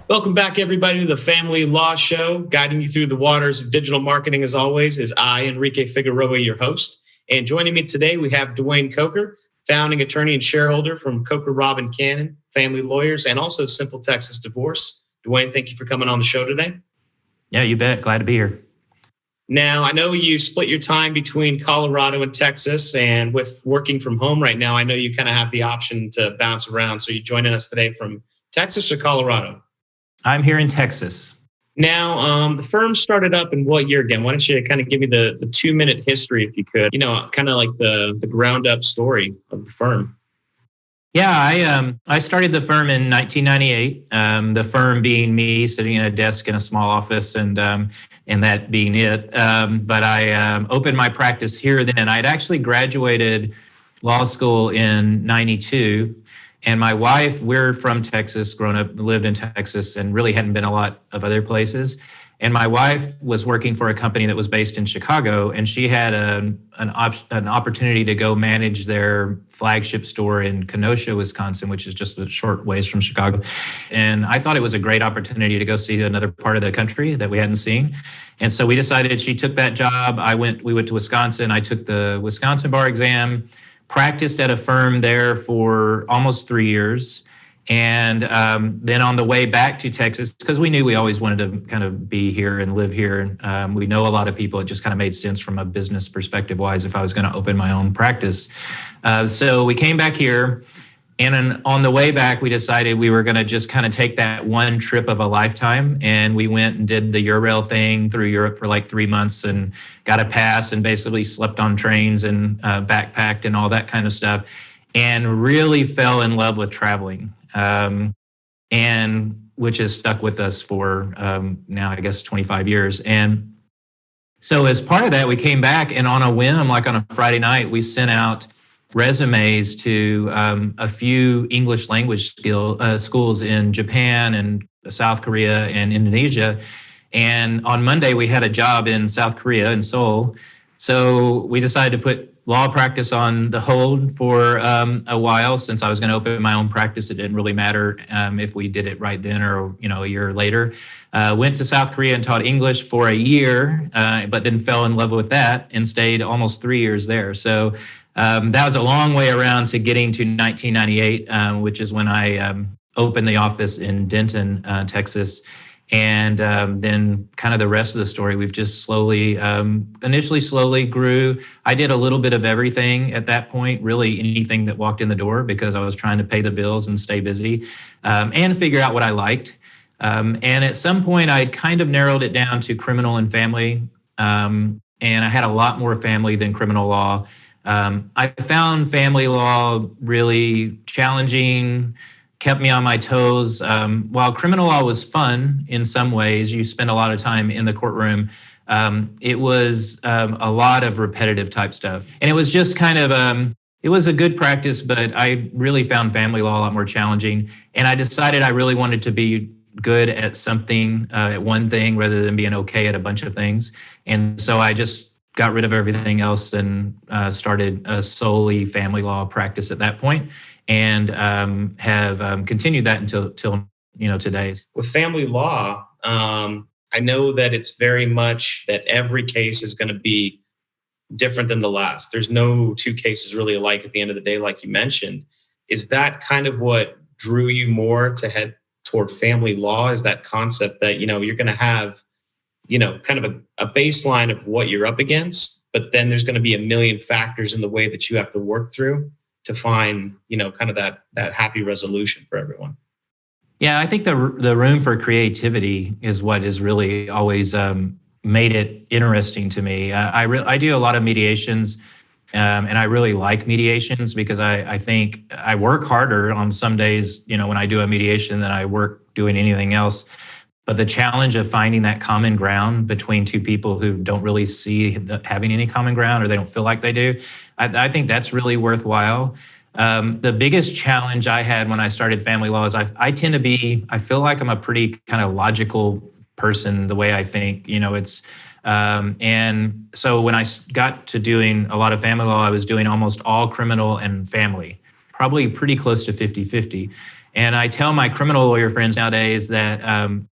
Welcome back, everybody, to the Family Law Show. Guiding you through the waters of digital marketing, as always, is I, Enrique Figueroa, your host. And joining me today, we have Dwayne Coker, founding attorney and shareholder from Coker, Robb Cannon, family lawyers, and also Simple Texas Divorce. Dwayne, thank you for coming on the show today. Yeah, you bet. Glad to be here. Now, I know you split your time between Colorado and Texas, and with working from home right now, I know you kind of have the option to bounce around. So you're joining us today from Texas or Colorado? I'm here in Texas. Now, the firm started up in what year again? Why don't you kind of give me the 2-minute history, if you could, kind of like the ground up story of the firm. Yeah, I started the firm in 1998. The firm being me sitting at a desk in a small office, and that being it. But I opened my practice here then, and I'd actually graduated law school in '92. And my wife, we're from Texas, grown up, lived in Texas, and really hadn't been a lot of other places. And my wife was working for a company that was based in Chicago, and she had an opportunity to go manage their flagship store in Kenosha, Wisconsin, which is just a short ways from Chicago. And I thought it was a great opportunity to go see another part of the country that we hadn't seen. And so we decided she took that job. We went to Wisconsin. I took the Wisconsin bar exam, practiced at a firm there for almost 3 years. And then on the way back to Texas, because we knew we always wanted to kind of be here and live here. We know a lot of people. It just kind of made sense from a business perspective wise if I was going to open my own practice. So we came back here. And on the way back, we decided we were going to just kind of take that one trip of a lifetime. And we went and did the Eurail thing through Europe for like 3 months and got a pass and basically slept on trains and backpacked and all that kind of stuff. And really fell in love with traveling, and which has stuck with us for now, I guess, 25 years. And so as part of that, we came back, and on a whim, like on a Friday night, we sent out resumes to a few English language schools in Japan and South Korea and Indonesia. And on Monday, we had a job in South Korea, in Seoul. So we decided to put law practice on the hold for a while. Since I was going to open my own practice, it didn't really matter if we did it right then or a year later. Went to South Korea and taught English for a year, but then fell in love with that and stayed almost 3 years there. So that was a long way around to getting to 1998, which is when I opened the office in Denton, Texas. And then kind of the rest of the story, we've just initially slowly grew. I did a little bit of everything at that point, really anything that walked in the door, because I was trying to pay the bills and stay busy and figure out what I liked. And at some point, I kind of narrowed it down to criminal and family. And I had a lot more family than criminal law. I found family law really challenging, kept me on my toes. While criminal law was fun in some ways, you spend a lot of time in the courtroom. It was a lot of repetitive type stuff. And it was just kind of, it was a good practice, but I really found family law a lot more challenging. And I decided I really wanted to be good at something, at one thing, rather than being okay at a bunch of things. And so I just got rid of everything else and started a solely family law practice at that point, and have continued that until today. With family law, I know that it's very much that every case is going to be different than the last. There's no two cases really alike at the end of the day, like you mentioned. Is that kind of what drew you more to head toward family law? Is that concept that you're going to have kind of a baseline of what you're up against, but then there's going to be a million factors in the way that you have to work through to find, kind of that happy resolution for everyone? Yeah, I think the room for creativity is what has really always made it interesting to me. I do a lot of mediations, and I really like mediations because I think I work harder on some days, when I do a mediation than I work doing anything else. But the challenge of finding that common ground between two people who don't really see having any common ground, or they don't feel like they do, I think that's really worthwhile. The biggest challenge I had when I started family law is I feel like I'm a pretty kind of logical person, the way I think, and so when I got to doing a lot of family law, I was doing almost all criminal and family. probably pretty close to 50-50. And I tell my criminal lawyer friends nowadays that,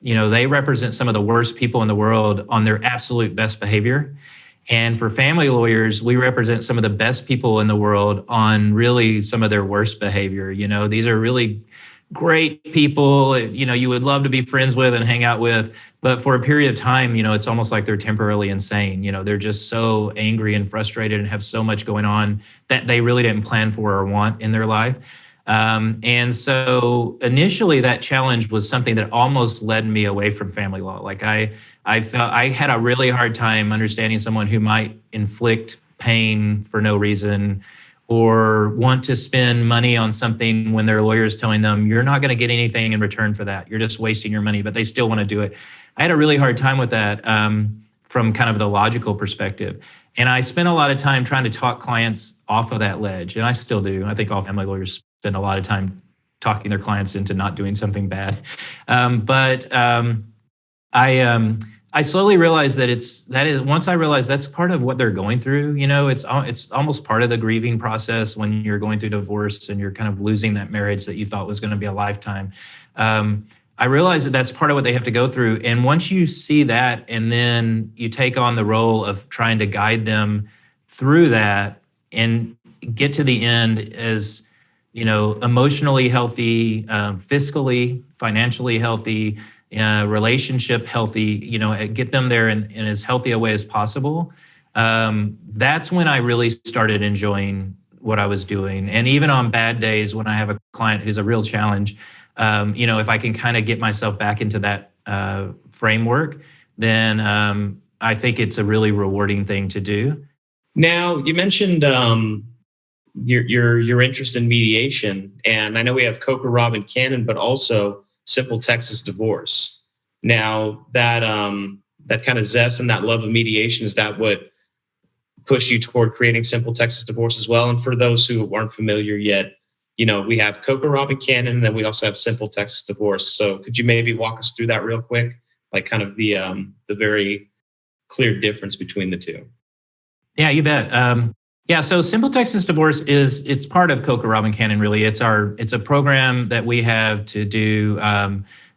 they represent some of the worst people in the world on their absolute best behavior. And for family lawyers, we represent some of the best people in the world on really some of their worst behavior. These are really great people, you would love to be friends with and hang out with. But for a period of time, it's almost like they're temporarily insane. They're just so angry and frustrated and have so much going on that they really didn't plan for or want in their life. And so initially that challenge was something that almost led me away from family law. Like I felt I had a really hard time understanding someone who might inflict pain for no reason or want to spend money on something when their lawyer is telling them, you're not going to get anything in return for that. You're just wasting your money, but they still want to do it. I had a really hard time with that from kind of the logical perspective. And I spent a lot of time trying to talk clients off of that ledge. And I still do. I think all family lawyers spend a lot of time talking their clients into not doing something bad. I slowly realized once I realized that's part of what they're going through. It's almost part of the grieving process when you're going through divorce and you're kind of losing that marriage that you thought was going to be a lifetime. I realized that that's part of what they have to go through. And once you see that, and then you take on the role of trying to guide them through that and get to the end as, emotionally healthy, fiscally, financially healthy, relationship healthy, get them there in as healthy a way as possible. That's when I really started enjoying what I was doing. And even on bad days when I have a client who's a real challenge, if I can kind of get myself back into that framework, then I think it's a really rewarding thing to do. Now, you mentioned your interest in mediation, and I know we have Coker, Robb Cannon, but also Simple Texas Divorce. Now, that kind of zest and that love of mediation, is that what pushed you toward creating Simple Texas Divorce as well? And for those who aren't familiar yet, we have Coker, Robb Cannon, and then we also have Simple Texas Divorce. So could you maybe walk us through that real quick, like kind of the very clear difference between the two? Yeah, you bet. So Simple Texas Divorce it's part of Coker, Robb Cannon. Really, it's a program that we have to do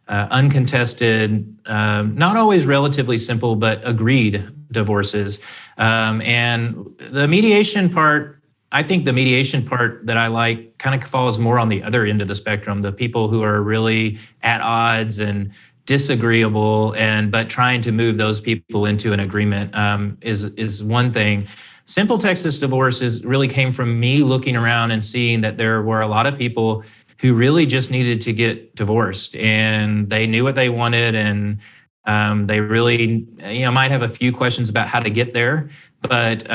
uncontested, not always relatively simple, but agreed divorces. And the mediation part, I think the mediation part that I like kind of falls more on the other end of the spectrum. The people who are really at odds and disagreeable, but trying to move those people into an agreement is one thing. Simple Texas Divorce really came from me looking around and seeing that there were a lot of people who really just needed to get divorced, and they knew what they wanted, and they really, might have a few questions about how to get there, but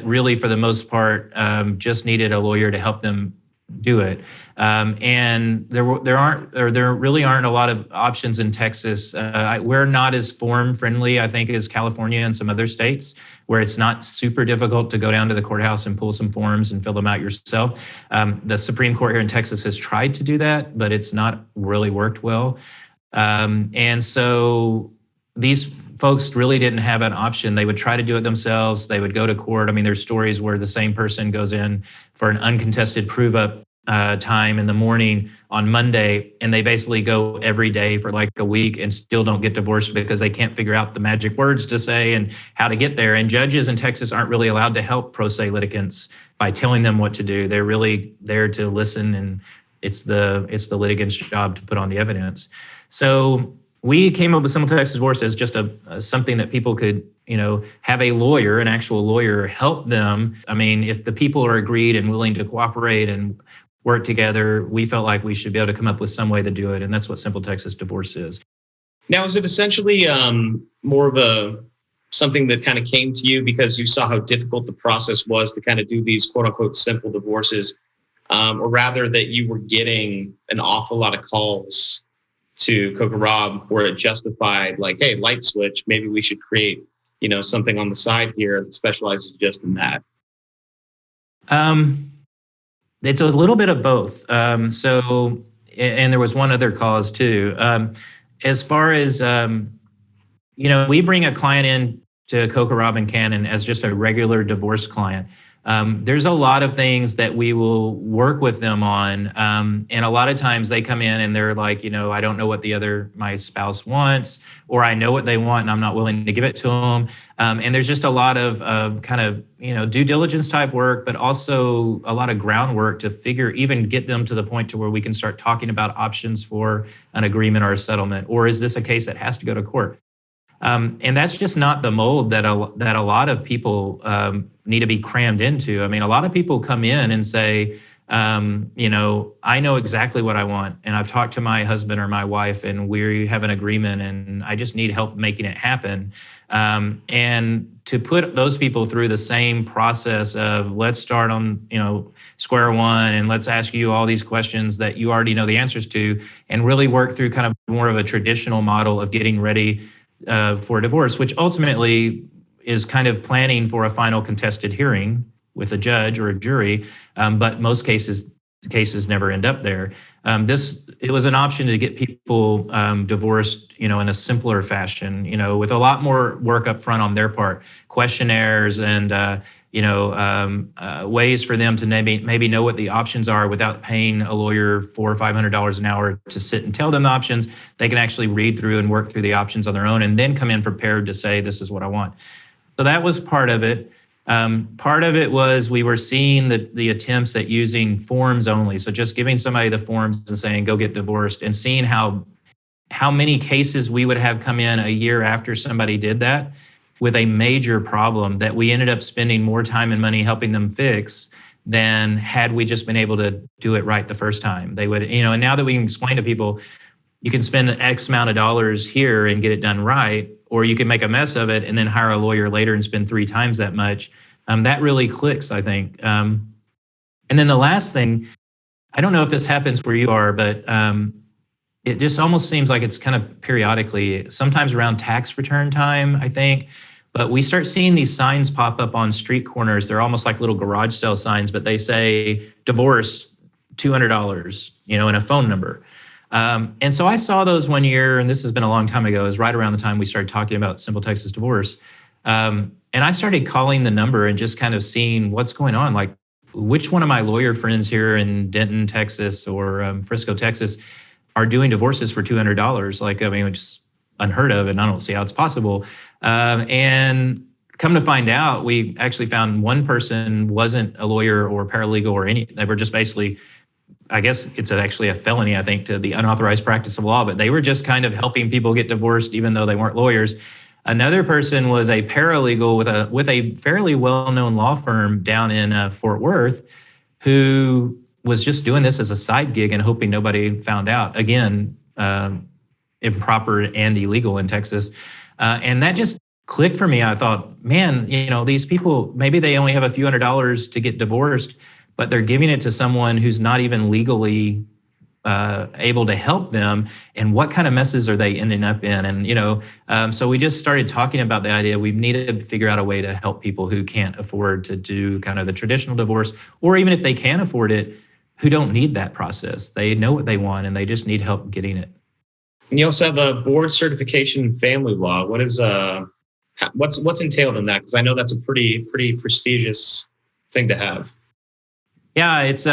really for the most part, just needed a lawyer to help them do it. And there really aren't a lot of options in Texas. We're not as form friendly, I think, as California and some other states, where it's not super difficult to go down to the courthouse and pull some forms and fill them out yourself. The Supreme Court here in Texas has tried to do that, but it's not really worked well. And so these folks really didn't have an option. They would try to do it themselves. They would go to court. I mean, there's stories where the same person goes in for an uncontested prove-up time in the morning on Monday, and they basically go every day for like a week and still don't get divorced because they can't figure out the magic words to say and how to get there. And judges in Texas aren't really allowed to help pro se litigants by telling them what to do. They're really there to listen, and it's the litigant's job to put on the evidence. So we came up with Simple Texas Divorce as just something that people could, have a lawyer, an actual lawyer, help them. I mean, if the people are agreed and willing to cooperate and work together, we felt like we should be able to come up with some way to do it. And that's what Simple Texas Divorce is. Now, is it essentially more of something that kind of came to you because you saw how difficult the process was to kind of do these quote unquote simple divorces, or rather that you were getting an awful lot of calls to Coker Robb where it justified, like, hey, light switch, maybe we should create, something on the side here that specializes just in that? It's a little bit of both. And there was one other cause too. As far as, we bring a client in to Coker, Robb Cannon as just a regular divorce client. There's a lot of things that we will work with them on. And a lot of times they come in and they're like, I don't know what my spouse wants, or I know what they want and I'm not willing to give it to them. And there's just a lot of kind of, due diligence type work, but also a lot of groundwork to even get them to the point to where we can start talking about options for an agreement or a settlement. Or is this a case that has to go to court? And that's just not the mold that a lot of people need to be crammed into. I mean, a lot of people come in and say, I know exactly what I want, and I've talked to my husband or my wife, and we have an agreement, and I just need help making it happen. And to put those people through the same process of let's start on, square one, and let's ask you all these questions that you already know the answers to, and really work through kind of more of a traditional model of getting ready for divorce, which ultimately is kind of planning for a final contested hearing with a judge or a jury, but most cases never end up there. It was an option to get people divorced, in a simpler fashion, with a lot more work up front on their part, questionnaires and ways for them to maybe know what the options are without paying a lawyer $400 or $500 an hour to sit and tell them the options. They can actually read through and work through the options on their own and then come in prepared to say, this is what I want. So that was part of it. Part of it was we were seeing the attempts at using forms only. So just giving somebody the forms and saying, go get divorced, and seeing how many cases we would have come in a year after somebody did that with a major problem that we ended up spending more time and money helping them fix than had we just been able to do it right the first time. They would, and now that we can explain to people, you can spend X amount of dollars here and get it done right, or you can make a mess of it and then hire a lawyer later and spend 3 times that much. That really clicks, I think. And then the last thing, I don't know if this happens where you are, but it just almost seems like it's kind of periodically, sometimes around tax return time, I think. But we start seeing these signs pop up on street corners. They're almost like little garage sale signs, but they say divorce, $200, and a phone number. And so I saw those one year, and this has been a long time ago. It was right around the time we started talking about Simple Texas Divorce. And I started calling the number and just kind of seeing what's going on. Like, which one of my lawyer friends here in Denton, Texas, or Frisco, Texas, are doing divorces for $200? Like, I mean, it's unheard of, and I don't see how it's possible. And come to find out, we actually found one person wasn't a lawyer or paralegal or any. They were just basically, I guess it's actually a felony, I think, to the unauthorized practice of law, but they were just kind of helping people get divorced, even though they weren't lawyers. Another person was a paralegal with a fairly well-known law firm down in Fort Worth, who was just doing this as a side gig and hoping nobody found out. Again, improper and illegal in Texas. And that just clicked for me. I thought, man, these people, maybe they only have a few $100s to get divorced, but they're giving it to someone who's not even legally able to help them. And what kind of messes are they ending up in? And, so we just started talking about the idea we needed to figure out a way to help people who can't afford to do kind of the traditional divorce, or even if they can afford it, who don't need that process. They know what they want and they just need help getting it. And you also have a board certification in family law. What is what's entailed in that? Because I know that's a pretty prestigious thing to have. Yeah, it's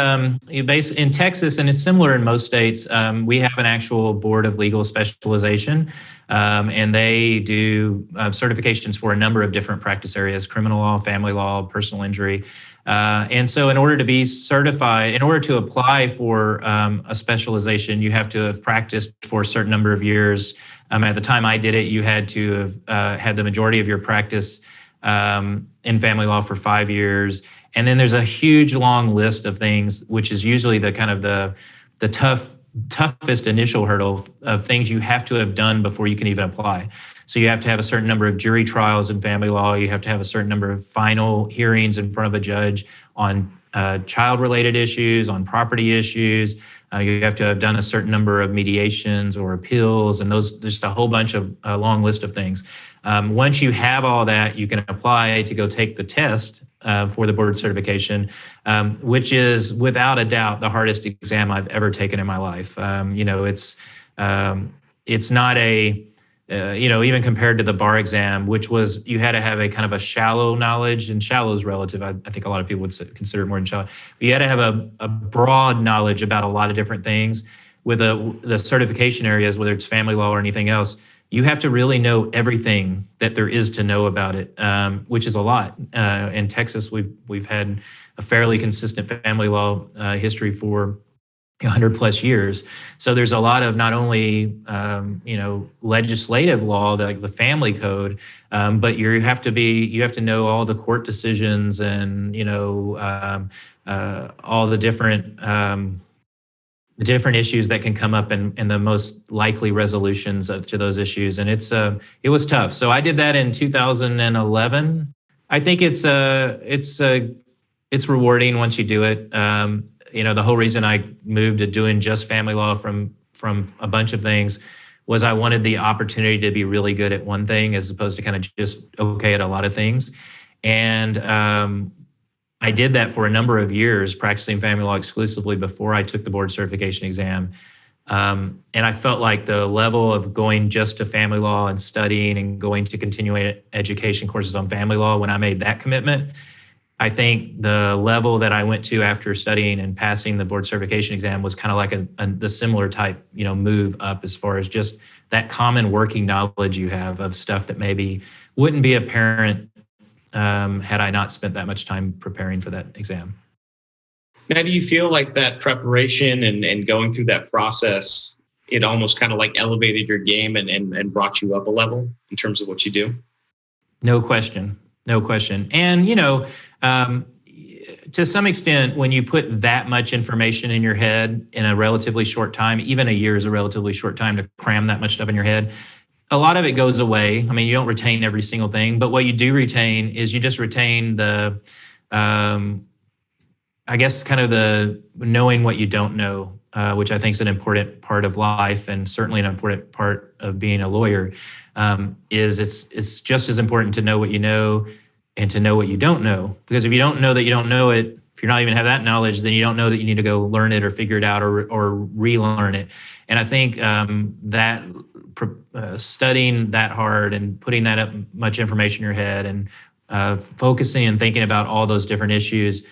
based in Texas, and it's similar in most states. We have an actual board of legal specialization, and they do certifications for a number of different practice areas: criminal law, family law, personal injury. And so in order to be certified, in order to apply for a specialization, you have to have practiced for a certain number of years. At the time I did it, you had to have had the majority of your practice in family law for 5 years. And then there's a huge long list of things, which is usually the kind of the toughest initial hurdle of things you have to have done before you can even apply. So you have to have a certain number of jury trials in family law. You have to have a certain number of final hearings in front of a judge on child-related issues, on property issues. You have to have done a certain number of mediations or appeals, and those just a whole bunch of a long list of things. Once you have all that, you can apply to go take the test for the board certification, which is without a doubt the hardest exam I've ever taken in my life. It's not even compared to the bar exam, which was you had to have a kind of a shallow knowledge, and shallow is relative. I think a lot of people would consider it more than shallow. But you had to have a broad knowledge about a lot of different things. With the certification areas, whether it's family law or anything else, you have to really know everything that there is to know about it, which is a lot. In Texas, we've had a fairly consistent family law history for 100 plus years. So there's a lot of not only legislative law, like the family code, but you have to know all the court decisions and all the different issues that can come up and the most likely resolutions to those issues. And it was tough. So I did that in 2011. I think it's rewarding once you do it. The whole reason I moved to doing just family law from a bunch of things was I wanted the opportunity to be really good at one thing as opposed to kind of just okay at a lot of things. And I did that for a number of years, practicing family law exclusively before I took the board certification exam. And I felt like the level of going just to family law and studying and going to continuing education courses on family law, when I made that commitment, I think the level that I went to after studying and passing the board certification exam was kind of like the similar type, move up as far as just that common working knowledge you have of stuff that maybe wouldn't be apparent had I not spent that much time preparing for that exam. Now, do you feel like that preparation and going through that process, it almost kind of like elevated your game and brought you up a level in terms of what you do? No question. And, to some extent, when you put that much information in your head in a relatively short time, even a year is a relatively short time to cram that much stuff in your head, a lot of it goes away. I mean, you don't retain every single thing, but what you do retain is you just retain the, I guess, kind of the knowing what you don't know, which I think is an important part of life and certainly an important part of being a lawyer. Is it's just as important to know what you know and to know what you don't know. Because if you don't know that you don't know it, if you're not even have that knowledge, then you don't know that you need to go learn it or figure it out or relearn it. And I think that studying that hard and putting that up much information in your head and focusing and thinking about all those different issues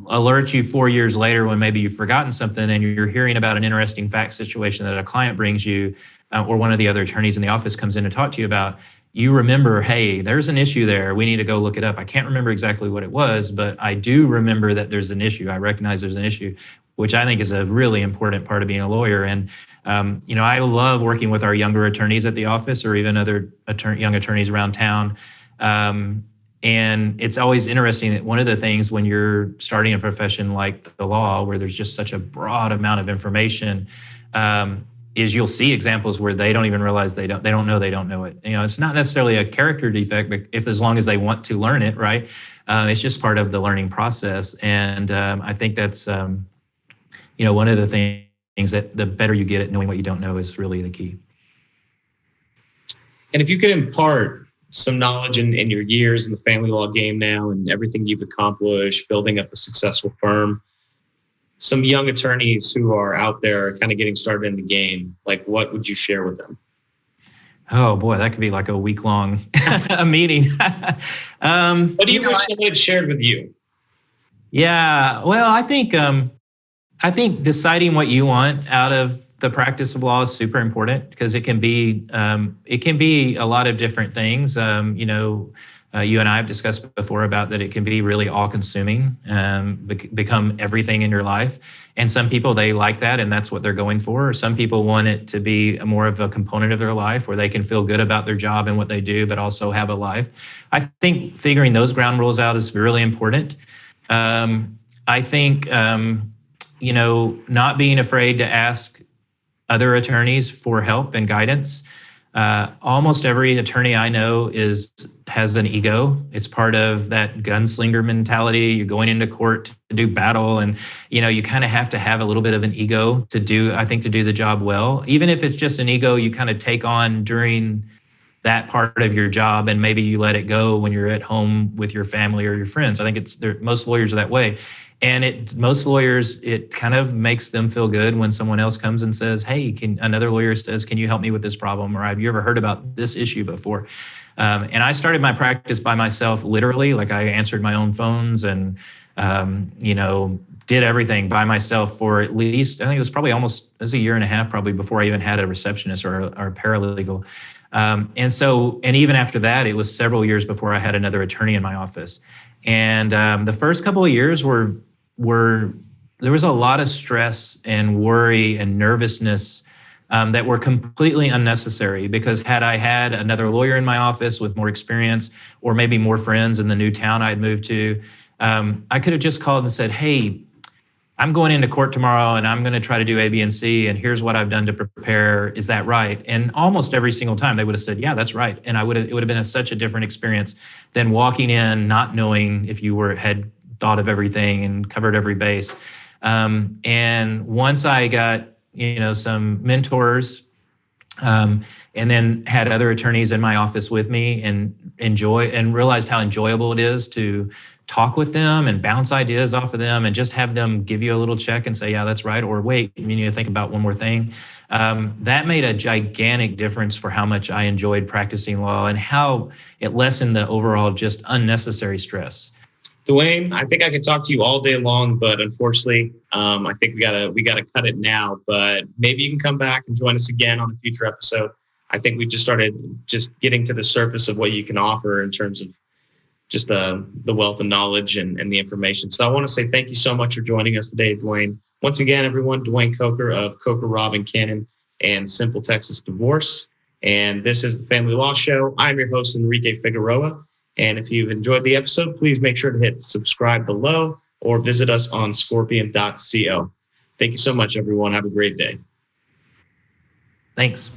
alerts you 4 years later when maybe you've forgotten something and you're hearing about an interesting fact situation that a client brings you or one of the other attorneys in the office comes in to talk to you about. You remember, hey, there's an issue there. We need to go look it up. I can't remember exactly what it was, but I do remember that there's an issue. I recognize there's an issue, which I think is a really important part of being a lawyer. And, I love working with our younger attorneys at the office or even other young attorneys around town. And it's always interesting that one of the things when you're starting a profession like the law, where there's just such a broad amount of information, is you'll see examples where they don't even realize they don't know it. It's not necessarily a character defect, but as long as they want to learn it, right? It's just part of the learning process. And I think that's, one of the things that the better you get at knowing what you don't know is really the key. And if you could impart some knowledge in your years in the family law game now and everything you've accomplished, building up a successful firm, some young attorneys who are out there kind of getting started in the game, like what would you share with them? Oh boy, that could be like a week-long meeting. What do you wish someone had shared with you? Yeah, well, I think deciding what you want out of the practice of law is super important because it can be a lot of different things. You and I have discussed before about that it can be really all-consuming, become everything in your life. And some people, they like that and that's what they're going for. Some people want it to be more of a component of their life where they can feel good about their job and what they do, but also have a life. I think figuring those ground rules out is really important. I think, not being afraid to ask other attorneys for help and guidance. Almost every attorney I know has an ego. It's part of that gunslinger mentality. You're going into court to do battle, and you kind of have to have a little bit of an ego to do the job well. Even if it's just an ego you kind of take on during that part of your job, and maybe you let it go when you're at home with your family or your friends. I think most lawyers are that way. And most lawyers, it kind of makes them feel good when someone else comes and says, hey, another lawyer says, can you help me with this problem? Or have you ever heard about this issue before? And I started my practice by myself, literally. Like, I answered my own phones and, did everything by myself for at least, I think it was a year and a half probably before I even had a receptionist or a paralegal. And even after that, it was several years before I had another attorney in my office. And the first couple of years there was a lot of stress and worry and nervousness that were completely unnecessary, because had I had another lawyer in my office with more experience, or maybe more friends in the new town I'd moved to, I could have just called and said, hey, I'm going into court tomorrow and I'm going to try to do A, B, and C, and here's what I've done to prepare. Is that right? And almost every single time they would have said, yeah, that's right. And it would have been such a different experience than walking in not knowing if you had thought of everything and covered every base. And once I got some mentors, and then had other attorneys in my office with me, and realized how enjoyable it is to talk with them and bounce ideas off of them and just have them give you a little check and say, yeah, that's right. Or wait, you need to think about one more thing. That made a gigantic difference for how much I enjoyed practicing law and how it lessened the overall just unnecessary stress. Dwayne, I think I could talk to you all day long, but unfortunately, I think we gotta cut it now. But maybe you can come back and join us again on a future episode. I think we just started getting to the surface of what you can offer in terms of just the wealth of knowledge and the information. So I want to say thank you so much for joining us today, Dwayne. Once again, everyone, Dwayne Coker of Coker, Robb Cannon and Simple Texas Divorce. And this is the Family Law Show. I'm your host, Enrique Figueroa. And if you've enjoyed the episode, please make sure to hit subscribe below or visit us on scorpion.co. Thank you so much, everyone. Have a great day. Thanks.